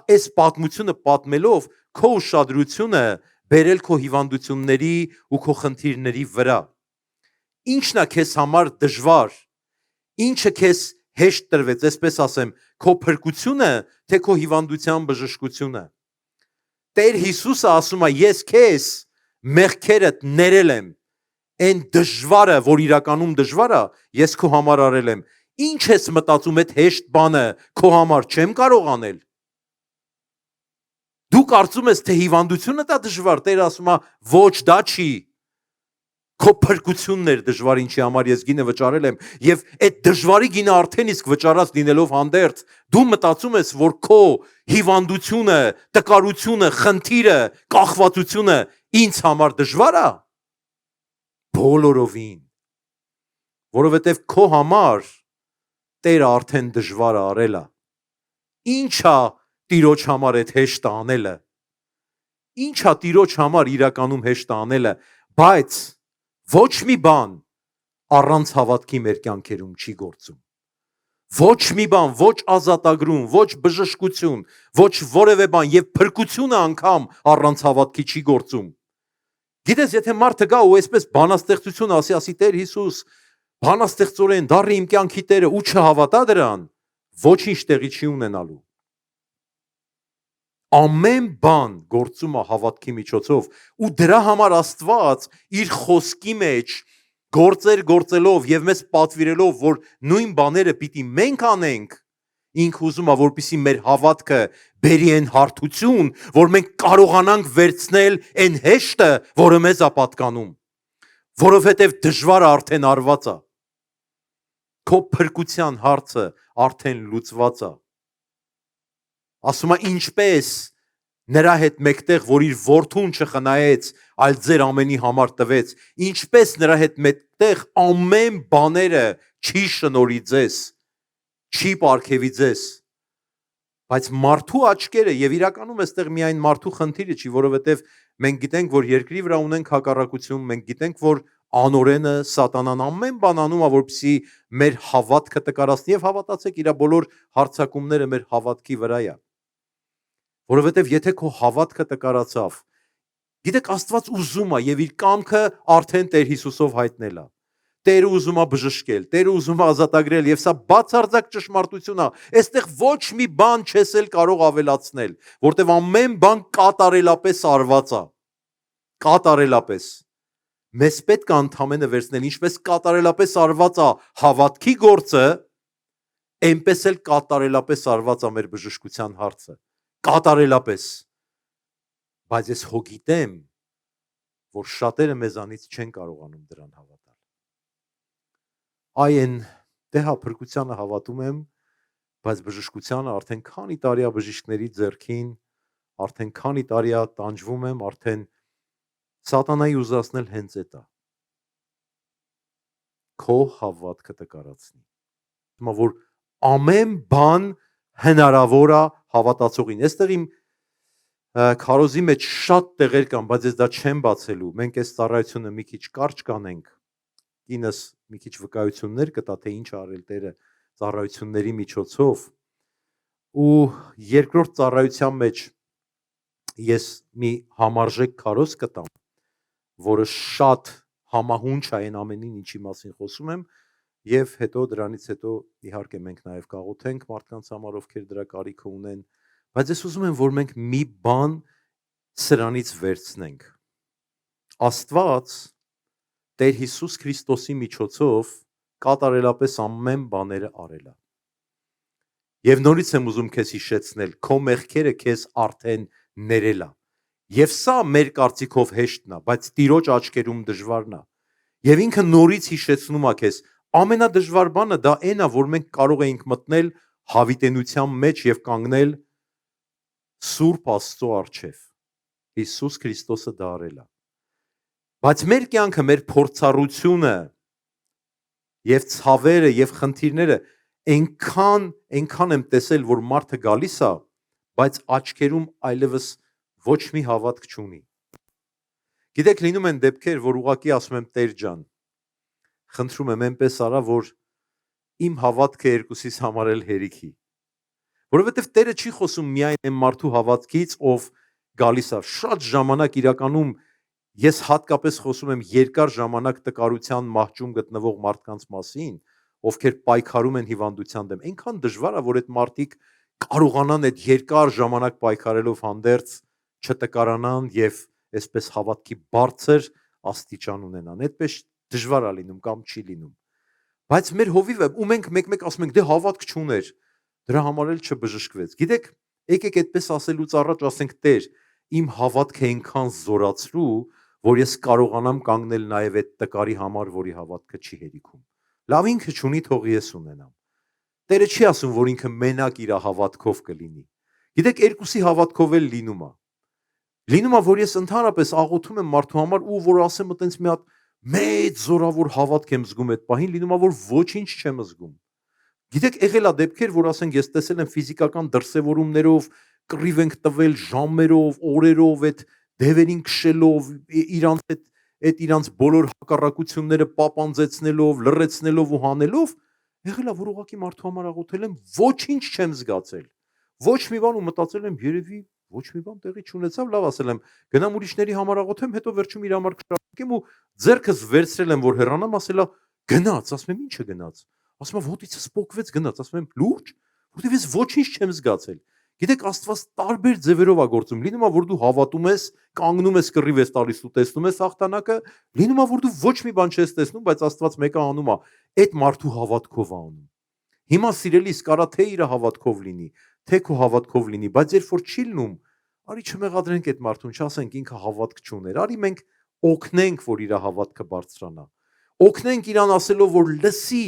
այս պատմությունը պատմելով քո ուշադրությունը բերել քո հիվանդությունների ու քո խնդիրների վրա։ Ինչն է քեզ համար դժվար, ինչը քեզ հեշտ տրվեց, այսպես ասեմ, քո փրկությունը, թե քո հիվանդության բժշկությունը։ Տեր Հիսուսը ասում է, ես քեզ մեղքերդ ներել եմ, այն դժվարը, որ իրականում դժվար է, ես քո համար արել եմ։ Ինչ ես մտածում, այդ հեշտ բանը քո համար չեմ կարող անել։ Դու կարծում ես, թե հիվանդությունը դա դժվար, Տերը ասում է, ոչ, դա չի։ Քո փրկությունն էր դժվար, ինչի համար ես գինը վճարել եմ, եւ այդ դժվարի գինը արդեն իսկ վճարած լինելով հանդերձ, դու մտածում ես, որ քո հիվանդությունը, տկարությունը, խնդիրը, կախվածությունը ինձ համար դժվար է։ Բոլորովին։ Որովհետեւ քո համար Տերը արդեն դժվարը արել է։ Ինչա Տիրոջ համար այդ հեշտ անելը։ Ինչա Տիրոջ համար իրականում հեշտ անելը, բայց ոչ մի բան առանց հավատքի մեր կյանքերում չի գործում։ Ոչ մի բան, ոչ ազատագրում, ոչ բժշկություն, ոչ որևէ բան եւ փրկությունը անգամ առանց հավատքի չի գործում։ Գիտես, եթե մարդը գա ու այսպես բանաստեղծություն ասի Տեր Հիսուս, բանաստեղծորեն դառի իմ կյանքի Տերը ու չհավատա դրան, ոչինչ տեղի չի ունենալու։ Ամեն բան գործում է հավատքի միջոցով ու դրա համար Աստված իր խոսքի մեջ գործեր գործելով եւ մեզ պատվիրելով, որ նույն բաները պիտի մենք անենք, ինքը ուզում է, որպեսզի մեր հավատքը բերի այն հարթություն, որ մենք կարողանանք վերցնել այն հեշտը, որը մեզ է պատկանում, որովհետեւ դժվարը արդեն արված է։ Քո փրկության հարցը արդեն լուծված է։ Ասում է ինչպես նրա հետ մեկտեղ, որ իր որդուն չխնայեց, այլ ձեր ամենի համար տվեց, ինչպես նրա հետ մեկտեղ ամեն բաները չի շնորհի ձեզ, չի պարգևի ձեզ, բայց մարդու աչքերը եւ իրականում այստեղ միայն մարդու խնդիրը չի, որովհետեւ մենք գիտենք, որ երկրի վրա ունենք հակառակություն, մենք գիտենք, որ անօրենը սատանան ամեն բան անում է, որպեսզի մեր հավատքը տկարացնի եւ հավատացեք, իր բոլոր հարցակումները մեր հավատքի վրա է։ Որովհետև եթե քո հավատքը տկարացավ, գիտեք Աստված ուզում է եւ իր կամքը արդեն Տեր Հիսուսով հայտնել է։ Տերը ուզում է բժշկել, Տերը ուզում է ազատագրել եւ սա բացարձակ ճշմարտություն է։ Այստեղ ոչ մի բան չես էլ կարող ավելացնել, որտեվ ամեն բան կատարելապես արված է։ Կատարելապես։ Մեզ պետք է ընդամենը վերցնել, ինչպես կատարելապես արված է հավատքի գործը, այնպես էլ կատարելապես արված է մեր բժշկության հարցը։ Կատարելապես, բայց ես հո գիտեմ, որ շատերը մեզանից չեն կարողանում դրան հավատալ։ Այն դե հա փրկությանը հավատում եմ, բայց բժշկությանը արդեն քանի տարի է բժիշկների ձեռքին, արդեն քանի տարի է տանջվում եմ, արդեն սատանայի ուզացնել հենց էդ է։ Քո հավատքը տկարացնի։ Հիմա որ ամեն բան հնարավոր է հավատացողին։ Այստեղ իմ քարոզի մեջ շատ տեղեր կան, բայց ես դա չեմ բացելու։ Մենք այս ծառայությունը մի քիչ կարճ կանենք։ Ինձ մի քիչ վկայություններ կտա, թե ինչ արել Տերը ծառայությունների միջոցով։ Ու երկրորդ ծառայության մեջ ես մի համարժեք քարոզ կտամ, որը շատ համահունչ է այն ամենին, ինչի մասին խոսում եմ, եւ հետո դրանից հետո իհարկե մենք նաեւ կաղոթենք մարդկանց համար, ովքեր դրա կարիքը ունեն, բայց ես ուզում եմ, որ մենք մի բան սրանից վերցնենք։ Աստված Տեր Հիսուս Քրիստոսի միջոցով կատարելապես ամեն բաները արել է։ Եվ նորից եմ ուզում քեզ հիշեցնել, քո մեղքերը քեզ արդեն ներել է։ Եվ սա մեր կարծիքով հեշտն է, բայց Տիրոջ աչքերում դժվարն է։ Եվ ինքը նորից հիշեցնում է քեզ, ամենադժվար բանը դա այն է, որ մենք կարող ենք մտնել հավիտենության մեջ եւ կանգնել Սուրբ Աստծո առջև։ Հիսուս Քրիստոսը դա արել է։ Բայց մեր կյանքը, մեր փորձառությունը եւ ցավերը եւ խնդիրները այնքան եմ տեսել, որ մարդը գալիս է, բայց աչքերում այլևս ոչ մի հավատք չունի։ Գիտեք, լինում են դեպքեր, որ ուղղակի ասում եմ Տեր ջան, խնդրում եմ այնպես արա, որ իմ հավատքը երկուսիս համար էլ հերիքի։ Որովհետև Տերը չի խոսում միայն այն մարդու հավատքից, ով գալիս է։ Շատ ժամանակ իրականում ես հատկապես խոսում եմ երկար ժամանակ տկարության մահճում գտնվող մարդկանց մասին, ովքեր պայքարում են հիվանդության դեմ։ Այնքան դժվար է, որ այդ մարդիկ կարողանան այդ երկար ժամանակ պայքարելով հանդերձ չտկարանան եւ այսպես հավատքի բարձր աստիճան ունենան։ Այդպես դժվար է լինում կամ չի լինում։ Բայց մեր հովիվը ու մենք մեկ-մեկ ասում ենք դե հավատք չուներ, դրա համար էլ չբժշկվեց։ Գիտեք, եկեք այդպես ասելուց առաջ ասենք Տեր, իմ հավատքը այնքան զորացրու, որ ես կարողանամ կանգնել նաև այդ տկարի համար, որի հավատքը չի հերիքում։ Լավ ինքը չունի, թող ես ունենամ։ Տերը չի ասում, որ ինքը մենակ իր հավատքով կլինի։ Գիտեք, երկուսի հավատքով էլ լինում է։ Լինում է, որ ես ընդհանրապես աղոթում եմ մարդու համար ու որ ասեմ այտենց մի հատ մեծ զորավոր հավատք եմ զգում այդ պահին, լինում է, որ ոչինչ չեմ զգում։ Գիտեք, եղել է դեպքեր, որ ասենք ես տեսել եմ ֆիզիկական դրսևորումներով, կռիվ ենք տվել ժամերով, օրերով, այդ դևերին քշելով, իրանց բոլոր հակառակությունները պապանձեցնելով, լռեցնելով ու հանելով, եղել է, որ ուղղակի մարդու համար աղոթել եմ, ոչինչ չեմ զգացել։ Ոչ մի բան ու մտածել եմ, երևի ոչ մի բան տեղի չունեցավ, լավ ասել եմ, գնամ ուրիշների համար աղոթեմ, հետո վերջում իր համար կշարունակեմ ու ձեռքս վերցրել եմ, որ հեռանամ, ասելա գնաց, ասում եմ ի՞նչը գնաց։ Ասում եմ ոտիցս պոկվեց գնաց, ասում եմ լուրջ, որտեվ ես ոչինչ չեմ զգացել։ Գիտեք, Աստված տարբեր ձևերով է գործում։ Լինում է, որ դու հավատում ես, կանգնում ես, կռիվ ես տալիս ու տեսնում ես հաղթանակը, լինում է, որ դու ոչ մի բան չես տեսնում, բայց Աստված մեկը անում է, այդ մարդու հավատքով է անում։ Հիմա սիրելիս կարա թե իր հավատքով լինի, թե քո հավատքով լինի, բայց երբ որ չի լինում, արի չմեղադրենք այդ մարդուն, չասենք ինքը հավատք չուներ, արի մենք օգնենք, որ իր հավատքը բարձրանա։ Օգնենք իրան ասելով, որ լսի,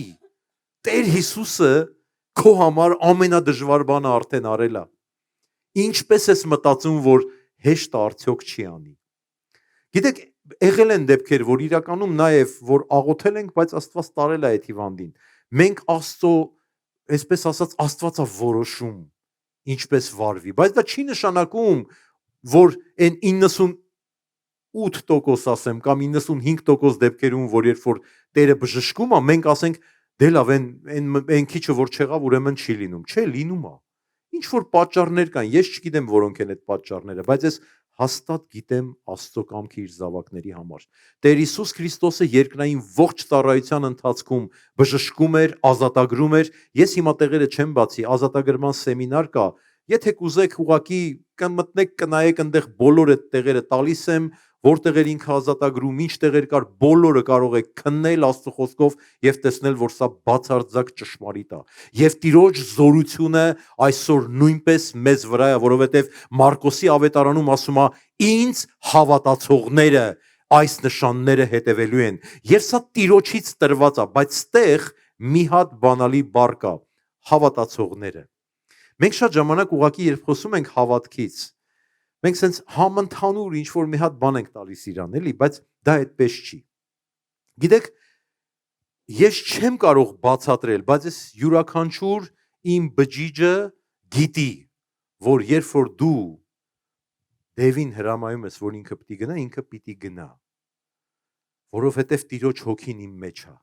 Տեր Հիսուսը քո համար ամենադժվար բանը արդեն արել է։ Ինչպես ես մտածում, որ հեշտ արդյոք չի անի։ Գիտեք, եղել են դեպքեր, որ իրականում նաև որ աղոթել ենք, բայց Աստված տարել է այդ հիվանդին։ Մենք Աստծո, այսպես ասած, Աստվածա որոշում ինչպես վարվի, բայց դա չի նշանակում, որ այն 98% ասեմ կամ 95% դեպքերում, որ երբ որ Տերը բժշկում է, մենք ասենք դե լավ, այն քիչը որ չեղավ, ուրեմն չի լինում։ Չէ, լինում է։ Ինչ որ պատճառներ կան, ես չգիտեմ որոնք են այդ պատճառները, բայց ես հաստատ գիտեմ Աստծո կամքը իր զավակների համար։ Տեր Հիսուս Քրիստոսը երկնային ողջ ծառայության ընթացքում բժշկում էր, ազատագրում էր։ Ես հիմա տեղերը չեմ բացի, ազատագրման սեմինար կա։ Եթե կուզեք ուղակի կմտնեք, կնայեք այնտեղ բոլոր այդ տեղերը տալիս եմ, որտեղ էր ինքը ազատագրում, ինչ տեղեր կար, բոլորը կարող եք քննել Աստծո խոսքով եւ տեսնել, որ սա բացարձակ ճշմարիտ է։ Եվ Տիրոջ զորությունը այսօր նույնպես մեզ վրա է, որովհետեւ Մարկոսի ավետարանում ասում է. «Ինձ հավատացողները այս նշանները հետևելու են»։ Եվ սա Տիրոջից տրված է, բայց ստեղ մի հատ բանալի բառ կա՝ հավատացողները։ Մենք շատ ժամանակ ուղակի երբ խոսում ենք հավատքից, մենք սենց համընդհանուր ինչ որ մի հատ բան ենք տալիս իրան, էլի, բայց դա այդպես չի։ Գիտեք, ես չեմ կարող բացատրել, բայց ես յուրաքանչյուր իմ բջիջը գիտի, որ երբ որ դու դևին հրամայում ես, որ ինքը պիտի գնա, ինքը պիտի գնա, որովհետև Տիրոջ հոգին իմ մեջ է,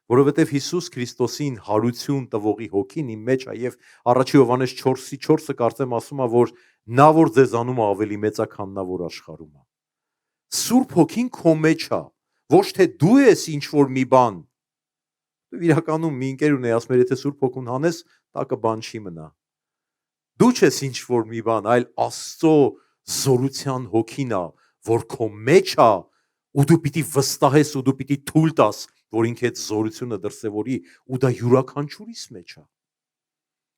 որովհետև Հիսուս Քրիստոսին հարություն տվողի հոգին իմ մեջ է եւ առաջի Հովհաննես 4:4-ը կարծեմ ասում է, որ նա որ ձեզանում է ավելի մեծ է, քան նա որ աշխարհում է։ Սուրբ հոգին քո մեջ է, ոչ թե դու ես ինչ որ մի բան։ Դու իրականում մի ընկեր ունի, ասում էր, եթե Սուրբ հոգուն հանես, տակը բան չի մնա։ Դու չես ինչ որ մի բան, այլ Աստծո զորության հոգին է, որ քո մեջ է, ու դու պիտի վստահես ու դու պիտի թույլ տաս, որ ինքը այդ զորությունը դրսևորի, ու դա յուրաքանչյուրիս մեջ է։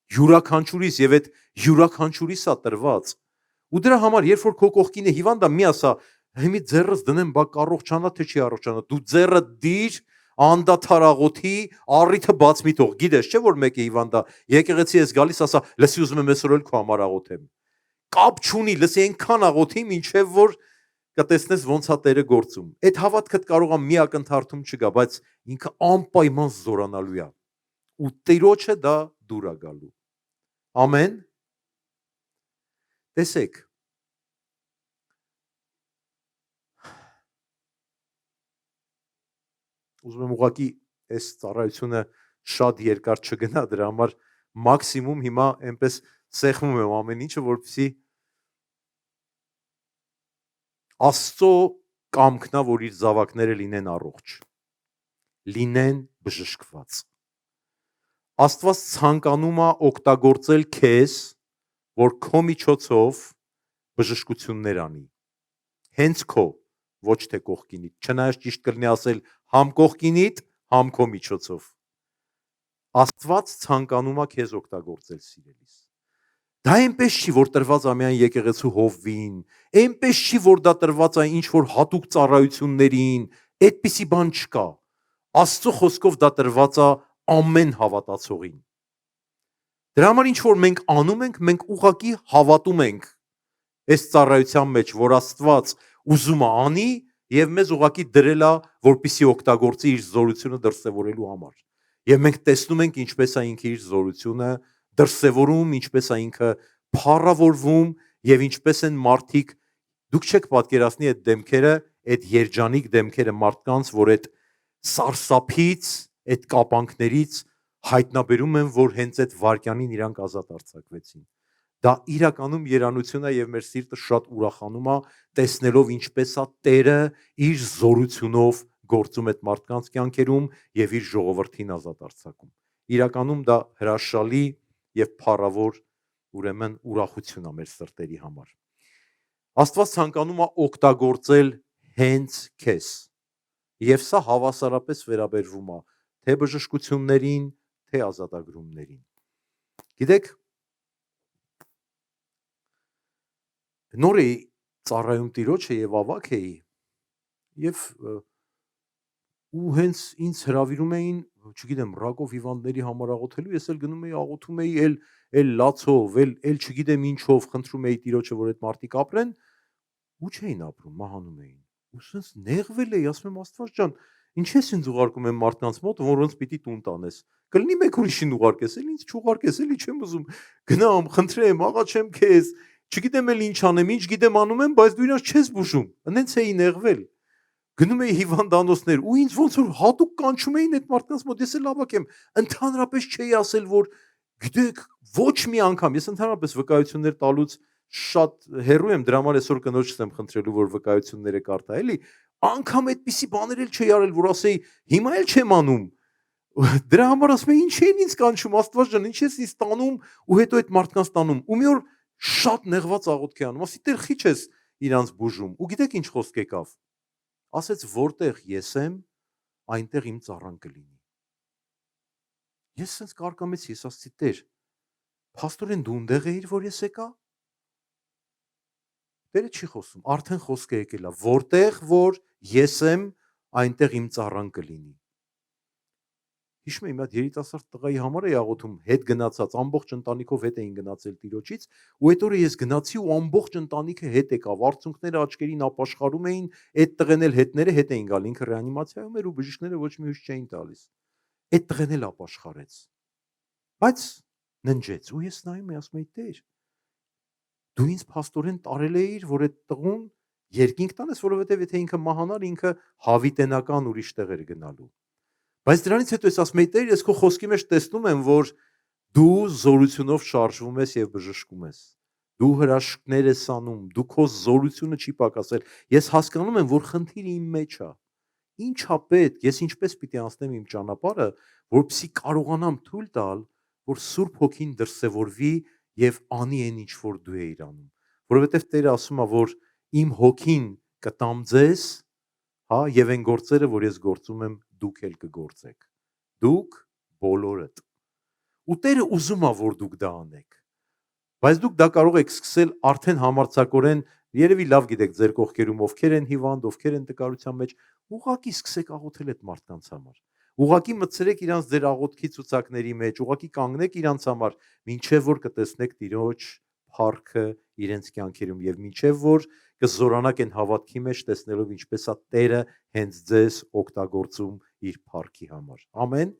Յուրաքանչյուրիս եւ այդ յուրաքանչյուրիս է տրված։ Ու դրա համար, երբ որ քո կողքին է հիվանդ, մի ասա, հիմի ձեռս դնեմ, բա կառողջանա թե չի առողջանա։ Դու ձեռը դիր, անդադար աղոթի, առիթը բաց մի թող։ Գիտես, չէ՞ որ մեկը հիվանդ է, եկեղեցի ես գալիս, ասա, լսի ուզում եմ այսօր էլ քո համար աղոթեմ։ Կապ չունի, լսի այնքան աղոթի, մինչև որ կտեսնես ոնց է Տերը գործում։ Այդ հավատքդ կարող է մի ակնթարթում չգա, բայց ինքը անպայման զորանալու է։ Ու Տիրոջը դա դուր է գալու։ Ամեն։ Տեսեք։ Ուզում եմ ուղղակի այս ծառայությունը շատ երկար չգնա, դրա համար մաքսիմում հիմա այնպես սեղմում եմ ամեն ինչը, որպեսզի Աստծո կամքնա, որ իր զավակները լինեն առողջ, լինեն բժշկված։ Աստված ցանկանում է օգտագործել քեզ, որ քո միջոցով բժշկություններ անի։ Հենց քո, ոչ թե կողքինիդ։ Չնայած ճիշտ կլինի ասել համ կողքինիդ, համ քո միջոցով։ Աստված ցանկանում է քեզ օգտագործել, սիրելիս։ Դա այնպես չի, որ տրված է միայն եկեղեցու հովվին, այնպես չի, որ դա տրված է ինչ-որ հատուկ ծառայություններին, այդպիսի բան չկա։ Աստծո խոսքով դա տրված է ամեն հավատացողին։ Դրա համար ինչ որ մենք անում ենք, մենք ուղղակի հավատում ենք այս ծառայության մեջ, որ Աստված ուզում է անի եւ մեզ ուղղակի դրել է, որպիսի օգտագործի իր զորությունը դրսևորելու համար։ Եվ մենք տեսնում ենք ինչպես է ինքը իր զորությունը դրսևորում, ինչպես է ինքը փառավորվում եւ ինչպես են մարդիկ, դուք չեք պատկերացնի այդ դեմքերը, այդ երջանիկ դեմքերը մարդկանց, որ այդ սարսափից, այդ կապանքներից հայտնաբերում են, որ հենց այդ վարքյանին իրանք ազատ արձակվեցին։ Դա իրականում երանություն է եւ մեր սիրտը շատ ուրախանում է, տեսնելով ինչպես է Տերը իր զորությունով գործում այդ մարդկանց կյանքերում եւ իր ժողովրդին ազատ արձակում։ Իրականում դա հրաշալի եւ փառավոր ուրեմն ուրախություն է մեր սրտերի համար։ Աստված ցանկանում է օգտագործել հենց քեզ։ Եվ սա հավասարապես վերաբերվում է թե բժշկություններին, թե ազատագրումներին։ Գիտեք, նոր էի ծառայում Տիրոջը եւ ավակ էի եւ ու հենց ինձ հրավիրում էին, չգիտեմ, ռակով հիվանդների համար աղոթելու, ես էլ գնում էի աղոթում էի, էլ լացով, էլ չգիտեմ ինչով, խնդրում էի Տիրոջը, որ այդ մարդիկ ապրեն, ու չէին ապրում, մահանում էին։ Ու սենց նեղվել էի, ասում եմ Աստված ջան, ինչ ես ինձ ուղարկում եմ մարդկանց մոտ, որոնց պիտի տուն տանես։ Կլինի մեկ ուրիշին ուղարկես, էլ ինձ չուղարկես, էլի չեմ ուզում գնամ, խնդրեմ, աղաչեմ քեզ, չգիտեմ էլ ինչ անեմ, ինչ գիտեմ անում եմ, բայց դու իրանց չես բուժում։ Այնց էի նեղվել։ Գնում էի հիվանդանոցներ ու ինձ ոնց որ հատուկ կանչում էին այդ մարդկանց մոտ, ես էլ ավակ եմ, ընդհանրապես չէի ասել, որ գիտեք, ոչ մի անգամ, ես ընդհանրապես վկայություններ տալուց շատ հեռու եմ, դրա համար այսօր կնոջս եմ խնդրելու, որ վկայությունները կարդա, էլի, անգամ այդպիսի բաներ էլ չէի արել, որ ասեի, հիմա էլ չեմ անում։ Դրա համար ասում եմ, ինչ են ինձ կանչում, Աստված ջան, ինչ ես ինձ տանում ու հետո այդ մարդկանց տանում։ Ու մի օր շատ նեղված աղոթք անում, ասի Տեր խիչ ես իրանց բուժում։ Ու գիտեք ինչ խոսք եկավ։ Ասեց որտեղ ես եմ, այնտեղ իմ ծառան կլինի։ Ես sense կարկամեցի, ես ասացի Տեր, փաստորեն դու ունդեղ էիր, որ ես եկա։ Տերը չի խոսում, արդեն խոսքը եկել է, որտեղ որ ես եմ, այնտեղ իմ ծառան կլինի։ Հիշում եմ, այդ երիտասարդ տղայի համար էի աղոթում, հետ գնացած, ամբողջ ընտանիքով հետ էին գնացել Տիրոջից, ու այդ օրը ես գնացի ու ամբողջ ընտանիքը հետ եկավ, արցունքները աչքերին ապաշխարում էին, այդ տղեն էլ հետները հետ էին գալ, ինքը ռեանիմացիայում էր ու բժիշկները ոչ մի հույս չէին տալիս։ Այդ տղեն էլ ապաշխարեց։ Բայց ննջեց ու ես նայում եմ, ասում եմ, Տեր, դու ինձ փաստորեն տարել էիր, որ այդ տղուն երկինք տանես, որովհետև եթե ինքը մահանար, ինքը հավիտենական ուրիշ տեղ էր գնալու։ Բայց դրանից հետո ես ասում եմ, Տեր, ես քո խոսքի մեջ տեսնում եմ, որ դու զորությունով շարժվում ես եւ բժշկում ես։ Դու հրաշքներ ես անում, դու քո զորությունը չի պակասել։ Ես հասկանում եմ, որ խնդիրը իմ մեջ է։ Ինչա պետք, ես ինչպես պիտի անցնեմ իմ ճանապարհը, որպեսզի կարողանամ թույլ տալ, որ Սուրբ Հոգին դրսևորվի եւ անի այն ինչ որ դու ես անում։ Որովհետեւ Տերը ասում է, որ իմ հոգին կտամ ձեզ, հա, եւ այն գործերը, որ ես գործում եմ, դուք էլ կգործեք։ Դուք բոլորդ։ Ու Տերը ուզում է, որ դուք դա անեք։ Բայց դուք դա կարող եք սկսել արդեն համարձակորեն, երևի լավ գիտեք ձեր կողքերում ովքեր են հիվանդ, ովքեր են տկարության մեջ, ուղղակի սկսեք աղոթել այդ մարդկանց համար։ Ուղղակի մտցրեք իրանց ձեր աղոթքի ցուցակների մեջ, ուղղակի կանգնեք իրանց համար, մինչև որ կտեսնեք Տիրոջ փառքը իրենց կյանքերում եւ մինչև որ կզորանաք այն հավատքի մեջ տեսնելով ինչպես է Տերը հենց ձեզ օգտագործում իր փառքի համար։ Ամեն